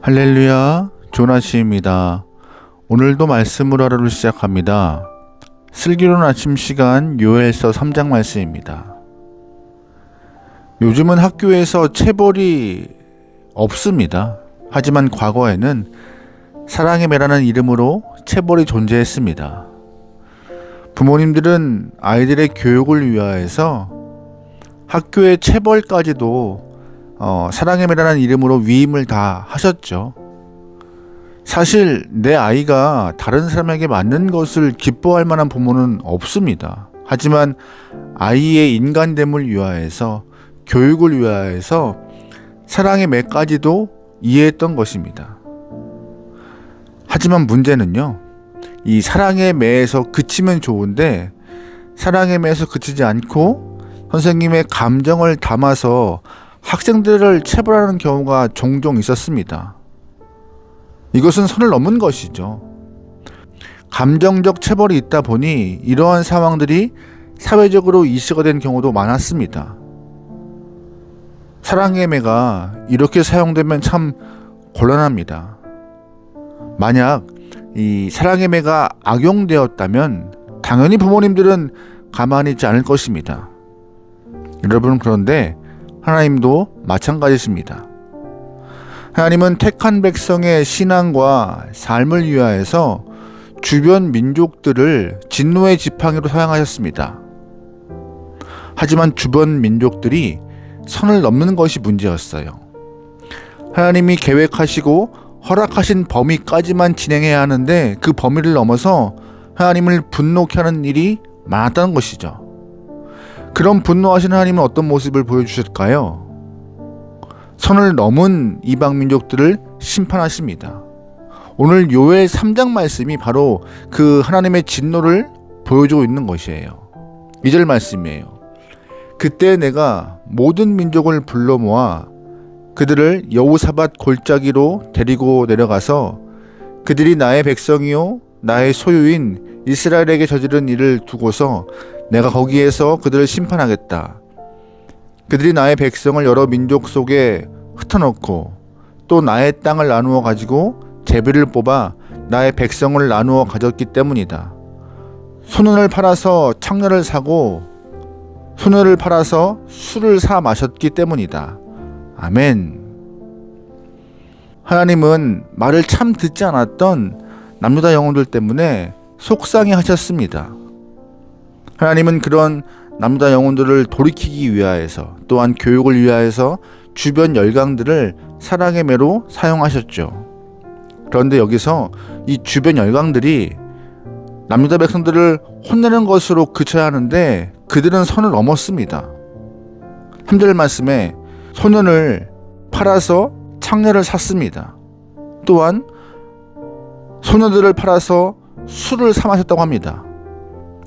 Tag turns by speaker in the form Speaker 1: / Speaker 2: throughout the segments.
Speaker 1: 할렐루야, 조나시입니다. 오늘도 말씀으로 하루를 시작합니다. 슬기로운 아침 시간 요엘서 3장 말씀입니다. 요즘은 학교에서 체벌이 없습니다. 하지만 과거에는 사랑의 매라는 이름으로 체벌이 존재했습니다. 부모님들은 아이들의 교육을 위하여서 학교의 체벌까지도 사랑의 매라는 이름으로 위임을 다 하셨죠. 사실 내 아이가 다른 사람에게 맞는 것을 기뻐할 만한 부모는 없습니다. 하지만 아이의 인간됨을 위하여서, 교육을 위하여서 사랑의 매까지도 이해했던 것입니다. 하지만 문제는요, 이 사랑의 매에서 그치면 좋은데 사랑의 매에서 그치지 않고 선생님의 감정을 담아서 학생들을 체벌하는 경우가 종종 있었습니다. 이것은 선을 넘은 것이죠. 감정적 체벌이 있다 보니 이러한 상황들이 사회적으로 이슈가 된 경우도 많았습니다. 사랑의 매가 이렇게 사용되면 참 곤란합니다. 만약 이 사랑의 매가 악용되었다면 당연히 부모님들은 가만히 있지 않을 것입니다. 여러분, 그런데 하나님도 마찬가지십니다. 하나님은 택한 백성의 신앙과 삶을 위하여서 주변 민족들을 진노의 지팡이로 사용하셨습니다. 하지만 주변 민족들이 선을 넘는 것이 문제였어요. 하나님이 계획하시고 허락하신 범위까지만 진행해야 하는데 그 범위를 넘어서 하나님을 분노케 하는 일이 많았다는 것이죠. 그런 분노하신 하나님은 어떤 모습을 보여주실까요? 선을 넘은 이방 민족들을 심판하십니다. 오늘 요엘 3장 말씀이 바로 그 하나님의 진노를 보여주고 있는 것이에요. 2절 말씀이에요. 그때 내가 모든 민족을 불러 모아 그들을 여호사밧 골짜기로 데리고 내려가서 그들이 나의 백성이요 나의 소유인 이스라엘에게 저지른 일을 두고서 내가 거기에서 그들을 심판하겠다. 그들이 나의 백성을 여러 민족 속에 흩어놓고 또 나의 땅을 나누어 가지고 제비를 뽑아 나의 백성을 나누어 가졌기 때문이다. 소년을 팔아서 창녀를 사고 소녀를 팔아서 술을 사 마셨기 때문이다. 아멘. 하나님은 말을 참 듣지 않았던 남유다 영혼들 때문에 속상해 하셨습니다. 하나님은 그런 남유다 영혼들을 돌이키기 위하여서, 또한 교육을 위하여서 주변 열강들을 사랑의 매로 사용하셨죠. 그런데 여기서 이 주변 열강들이 남유다 백성들을 혼내는 것으로 그쳐야 하는데 그들은 선을 넘었습니다. 3절 말씀에 소년을 팔아서 창녀를 샀습니다. 또한 소녀들을 팔아서 술을 사 마셨다고 합니다.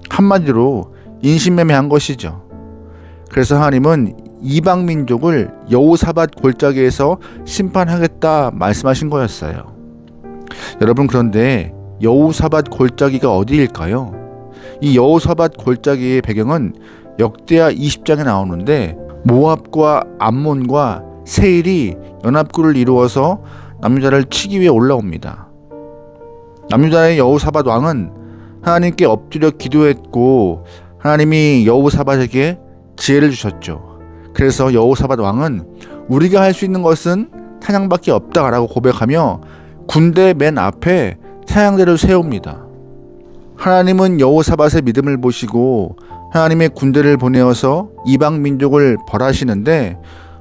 Speaker 1: 한마디로 인신매매한 것이죠. 그래서 하나님은 이방 민족을 여호사밧 골짜기에서 심판하겠다 말씀하신 거였어요. 여러분, 그런데 여호사밧 골짜기가 어디일까요? 이 여호사밧 골짜기의 배경은 역대하 20장에 나오는데 모압과 암몬과 세일이 연합군을 이루어서 남유다를 치기 위해 올라옵니다. 남유다의 여호사밧 왕은 하나님께 엎드려 기도했고 하나님이 여호사밧에게 지혜를 주셨죠. 그래서 여호사밧 왕은 우리가 할 수 있는 것은 찬양밖에 없다라고 고백하며 군대 맨 앞에 찬양대를 세웁니다. 하나님은 여호사밧의 믿음을 보시고 하나님의 군대를 보내어서 이방 민족을 벌하시는데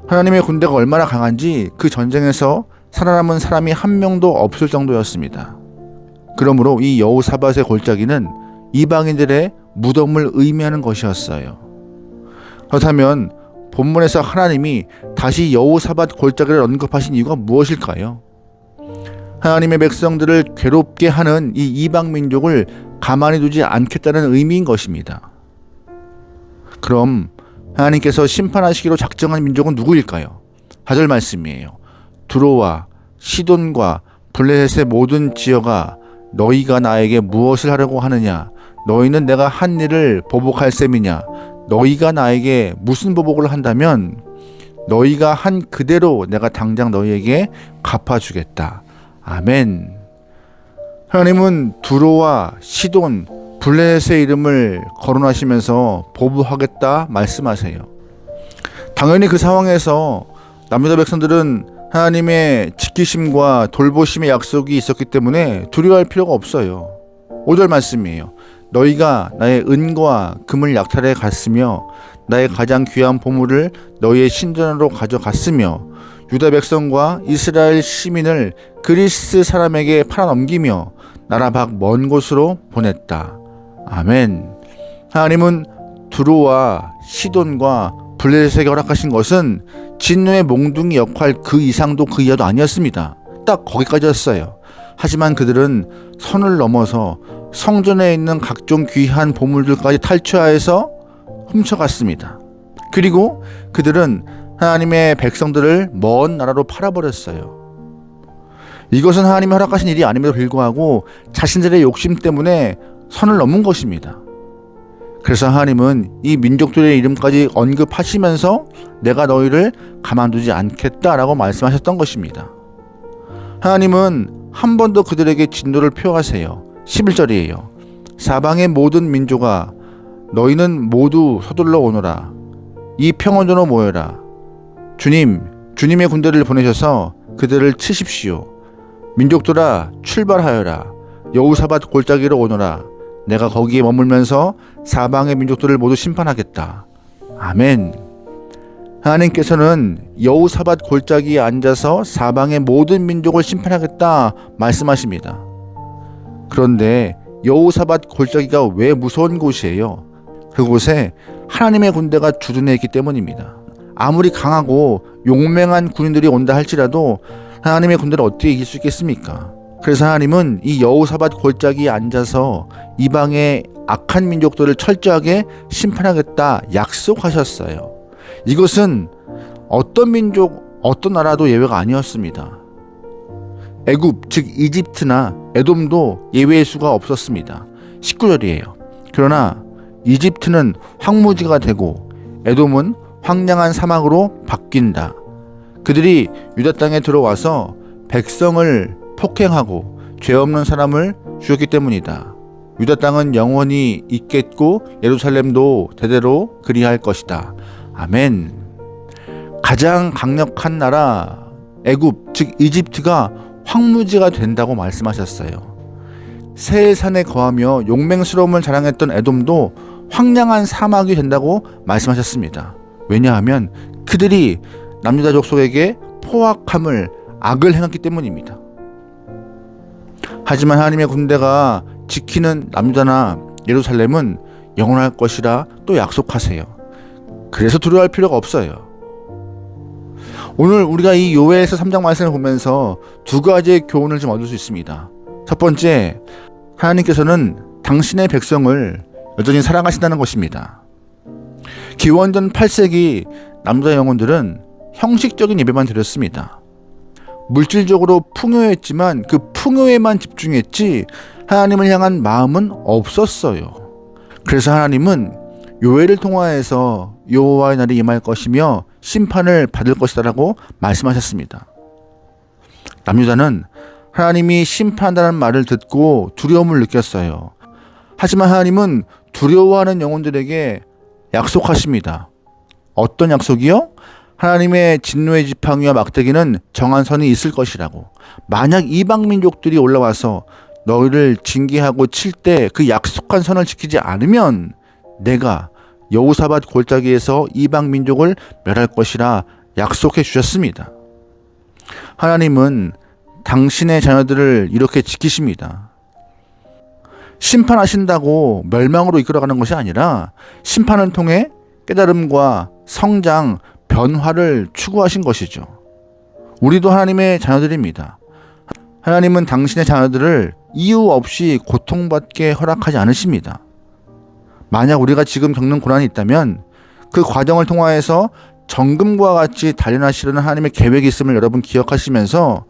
Speaker 1: 하나님의 군대가 얼마나 강한지 그 전쟁에서 살아남은 사람이 한 명도 없을 정도였습니다. 그러므로 이 여호사밧의 골짜기는 이방인들의 무덤을 의미하는 것이었어요. 그렇다면 본문에서 하나님이 다시 여호사밧 골짜기를 언급하신 이유가 무엇일까요? 하나님의 백성들을 괴롭게 하는 이 이방 민족을 가만히 두지 않겠다는 의미인 것입니다. 그럼 하나님께서 심판하시기로 작정한 민족은 누구일까요? 4절 말씀이에요. 두로와 시돈과 블레셋의 모든 지어가 너희가 나에게 무엇을 하려고 하느냐? 너희는 내가 한 일을 보복할 셈이냐? 너희가 나에게 무슨 보복을 한다면 너희가 한 그대로 내가 당장 너희에게 갚아주겠다. 아멘. 하나님은 두로와 시돈, 블레셋의 이름을 거론하시면서 보복하겠다 말씀하세요. 당연히 그 상황에서 남유다 백성들은 하나님의 지키심과 돌보심의 약속이 있었기 때문에 두려워할 필요가 없어요. 5절 말씀이에요. 너희가 나의 은과 금을 약탈해 갔으며 나의 가장 귀한 보물을 너희의 신전으로 가져갔으며 유다 백성과 이스라엘 시민을 그리스 사람에게 팔아넘기며 나라 밖 먼 곳으로 보냈다. 아멘. 하나님은 두로와 시돈과 블레셋에게 허락하신 것은 진노의 몽둥이 역할 그 이상도 그 이하도 아니었습니다. 딱 거기까지였어요. 하지만 그들은 선을 넘어서 성전에 있는 각종 귀한 보물들까지 탈취하여서 훔쳐갔습니다. 그리고 그들은 하나님의 백성들을 먼 나라로 팔아버렸어요. 이것은 하나님이 허락하신 일이 아님에도 불구하고 자신들의 욕심 때문에 선을 넘은 것입니다. 그래서 하나님은 이 민족들의 이름까지 언급하시면서 내가 너희를 가만두지 않겠다라고 말씀하셨던 것입니다. 하나님은 한 번 더 그들에게 진노를 표하세요. 11절이에요. 사방의 모든 민족아 너희는 모두 서둘러 오너라. 이 평원으로 모여라. 주님의 군대를 보내셔서 그들을 치십시오. 민족들아 출발하여라. 여호사밧 골짜기로 오너라. 내가 거기에 머물면서 사방의 민족들을 모두 심판하겠다. 아멘. 하나님께서는 여호사밧 골짜기에 앉아서 사방의 모든 민족을 심판하겠다 말씀하십니다. 그런데 여호사밧 골짜기가 왜 무서운 곳이에요? 그곳에 하나님의 군대가 주둔해 있기 때문입니다. 아무리 강하고 용맹한 군인들이 온다 할지라도 하나님의 군대를 어떻게 이길 수 있겠습니까? 그래서 하나님은 이 여호사밧 골짜기에 앉아서 이방의 악한 민족들을 철저하게 심판하겠다 약속하셨어요. 이것은 어떤 민족, 어떤 나라도 예외가 아니었습니다. 애굽, 즉 이집트나 에돔도 예외일 수가 없었습니다. 19절이에요. 그러나 이집트는 황무지가 되고 에돔은 황량한 사막으로 바뀐다. 그들이 유다 땅에 들어와서 백성을 폭행하고 죄 없는 사람을 죽였기 때문이다. 유다 땅은 영원히 있겠고 예루살렘도 대대로 그리할 것이다. 아멘. 가장 강력한 나라 애굽 즉 이집트가 황무지가 된다고 말씀하셨어요. 세산에 거하며 용맹스러움을 자랑했던 에돔도 황량한 사막이 된다고 말씀하셨습니다. 왜냐하면 그들이 남유다 족속에게 포악함을 악을 행했기 때문입니다. 하지만 하나님의 군대가 지키는 남유다나 예루살렘은 영원할 것이라 또 약속하세요. 그래서 두려워할 필요가 없어요. 오늘 우리가 이 요엘서 3장 말씀을 보면서 두 가지의 교훈을 좀 얻을 수 있습니다. 첫 번째, 하나님께서는 당신의 백성을 여전히 사랑하신다는 것입니다. 기원전 8세기 남유다 영혼들은 형식적인 예배만 드렸습니다. 물질적으로 풍요했지만 그 풍요에만 집중했지 하나님을 향한 마음은 없었어요. 그래서 하나님은 요엘을 통하여서 여호와의 날이 임할 것이며 심판을 받을 것이다라고 말씀하셨습니다. 남유다는 하나님이 심판한다는 말을 듣고 두려움을 느꼈어요. 하지만 하나님은 두려워하는 영혼들에게 약속하십니다. 어떤 약속이요? 하나님의 진노의 지팡이와 막대기는 정한 선이 있을 것이라고. 만약 이방 민족들이 올라와서 너희를 징계하고 칠 때 그 약속한 선을 지키지 않으면 내가 여호사밧 골짜기에서 이방 민족을 멸할 것이라 약속해 주셨습니다. 하나님은 당신의 자녀들을 이렇게 지키십니다. 심판하신다고 멸망으로 이끌어가는 것이 아니라 심판을 통해 깨달음과 성장, 변화를 추구하신 것이죠. 우리도 하나님의 자녀들입니다. 하나님은 당신의 자녀들을 이유 없이 고통받게 허락하지 않으십니다. 만약 우리가 지금 겪는 고난이 있다면 그 과정을 통하여서 정금과 같이 단련하시려는 하나님의 계획이 있음을 여러분 기억하시면서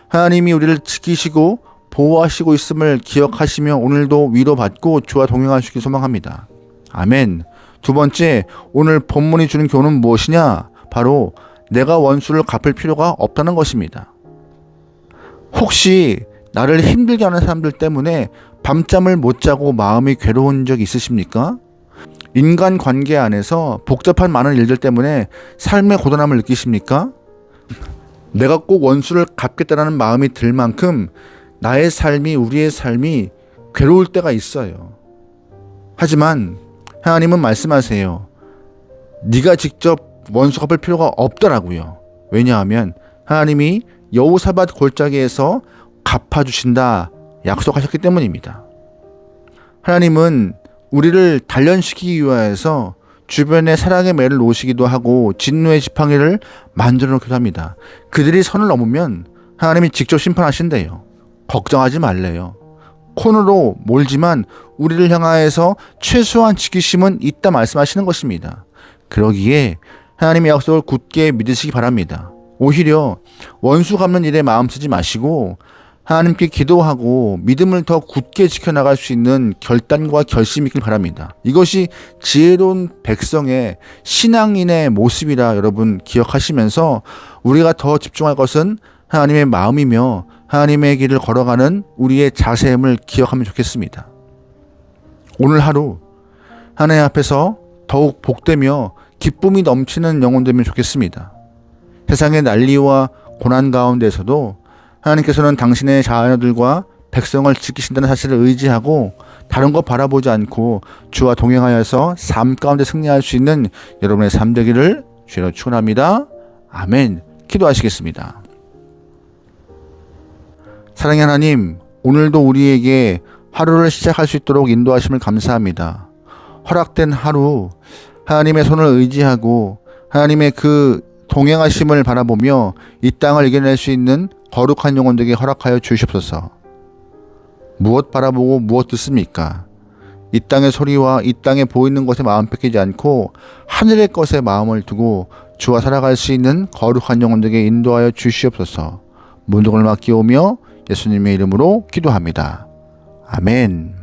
Speaker 1: 하나님이 우리를 지키시고 보호하시고 있음을 기억하시며 오늘도 위로받고 주와 동행하시길 소망합니다. 아멘. 두 번째, 오늘 본문이 주는 교훈은 무엇이냐? 바로 내가 원수를 갚을 필요가 없다는 것입니다. 혹시 나를 힘들게 하는 사람들 때문에 밤잠을 못 자고 마음이 괴로운 적 있으십니까? 인간관계 안에서 복잡한 많은 일들 때문에 삶의 고단함을 느끼십니까? 내가 꼭 원수를 갚겠다는 마음이 들 만큼 나의 삶이, 우리의 삶이 괴로울 때가 있어요. 하지만 하나님은 말씀하세요. 네가 직접 원수 갚을 필요가 없더라고요. 왜냐하면 하나님이 여호사밧 골짜기에서 갚아주신다 약속하셨기 때문입니다. 하나님은 우리를 단련시키기 위하여서 주변에 사랑의 매를 놓으시기도 하고 진노의 지팡이를 만들어 놓기도 합니다. 그들이 선을 넘으면 하나님이 직접 심판하신대요. 걱정하지 말래요. 코너로 몰지만 우리를 향하여서 최소한 지키심은 있다 말씀하시는 것입니다. 그러기에 하나님의 약속을 굳게 믿으시기 바랍니다. 오히려 원수 갚는 일에 마음 쓰지 마시고 하나님께 기도하고 믿음을 더 굳게 지켜나갈 수 있는 결단과 결심이 있길 바랍니다. 이것이 지혜로운 백성의 신앙인의 모습이라 여러분 기억하시면서 우리가 더 집중할 것은 하나님의 마음이며 하나님의 길을 걸어가는 우리의 자세임을 기억하면 좋겠습니다. 오늘 하루 하나님 앞에서 더욱 복되며 기쁨이 넘치는 영혼 되면 좋겠습니다. 세상의 난리와 고난 가운데서도 하나님께서는 당신의 자녀들과 백성을 지키신다는 사실을 의지하고 다른 것 바라보지 않고 주와 동행하여서 삶 가운데 승리할 수 있는 여러분의 삶 되기를 주로 축원합니다. 아멘. 기도하시겠습니다. 사랑의 하나님, 오늘도 우리에게 하루를 시작할 수 있도록 인도하심을 감사합니다. 허락된 하루 하나님의 손을 의지하고 하나님의 그 동행하심을 바라보며 이 땅을 이겨낼 수 있는 거룩한 영혼들에게 허락하여 주시옵소서. 무엇 바라보고 무엇 듣습니까? 이 땅의 소리와 이 땅에 보이는 것에 마음 뺏기지 않고 하늘의 것에 마음을 두고 주와 살아갈 수 있는 거룩한 영혼들에게 인도하여 주시옵소서. 모든 걸 맡기오며 예수님의 이름으로 기도합니다. 아멘.